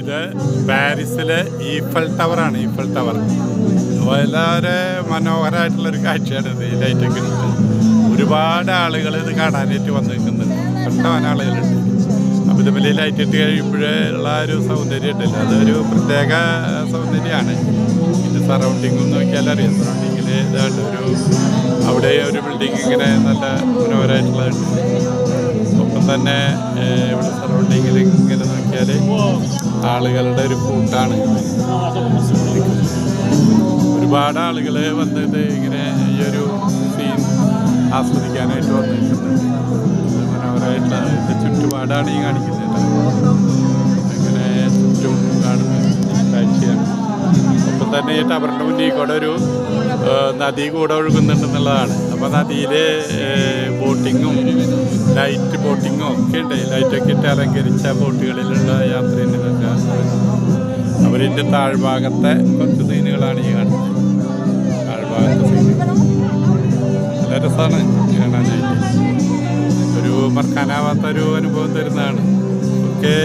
ഇത് പാരീസിലെ Eiffel ടവറാണ്. Eiffel tower വളരെ മനോഹരമായിട്ടുള്ളൊരു കാഴ്ചയാണ് ഇത്. ഈ ലൈറ്റൊക്കെ ഇട്ടിട്ട് ഒരുപാട് ആളുകൾ ഇത് കാണാനായിട്ട് വന്നിരിക്കുന്നുണ്ട്. കണ്ടവൻ ആളുകളുണ്ട്. അപ്പോൾ ഇതുപോലെ ലൈറ്റ് ഇട്ട് കഴിയുമ്പോഴേ ഉള്ള ഒരു സൗന്ദര്യം ഉണ്ടല്ലോ, അതൊരു പ്രത്യേക സൗന്ദര്യമാണ്. ഇതിൻ്റെ സറൗണ്ടിങ്ങും നോക്കിയാൽ അറിയാം. സറൗണ്ടിങ്ങിൽ ഇതായിട്ട് അവിടെ ഒരു ബിൽഡിങ് ഇങ്ങനെ നല്ല മനോഹരമായിട്ടുള്ളതുണ്ട്. ഒപ്പം തന്നെ ഇവിടെ സറൗണ്ടിങ്ങിൽ ഇങ്ങനെ നോക്കിയാൽ ആളുകളുടെ ഒരു കൂട്ടാണ്. ഒരുപാട് ആളുകൾ വന്നിട്ട് ഇങ്ങനെ ഈ ഒരു സീൻ ആസ്വദിക്കാനായിട്ട് വന്നിരിക്കുന്നുണ്ട്. മനോഹരമായിട്ടുള്ള ഇതിൻ്റെ ചുറ്റുപാടാണ് ഈ കാണിക്കുന്നത്. അങ്ങനെ ചുറ്റും കാണുന്ന കാഴ്ചയാണ്. ഒപ്പം തന്നെ ഈ ടവറിൻ്റെ മുന്നിൽ കൂടെ ഒരു നദി കൂടെ ഒഴുകുന്നുണ്ടെന്നുള്ളതാണ്. അപ്പോൾ നദിയിൽ ബോട്ടിങ്ങും ലൈറ്റ് ബോട്ടിങ്ങും ഒക്കെ ഉണ്ട്. ലൈറ്റൊക്കെ ഇട്ട് അലങ്കരിച്ച ബോട്ടുകളിലുള്ള യാത്രയിലൊക്കെ അവരിൻ്റെ താഴ്ഭാഗത്തെ കുറച്ച് സീനുകളാണ് ഈ കാണുന്നത്. താഴ്ഭാഗത്തെ സീനുകൾ നല്ല രസമാണ് കാണാനായിട്ട്. ഒരു മറക്കാനാവാത്തൊരു അനുഭവം തരുന്നതാണ്. ഓക്കെ.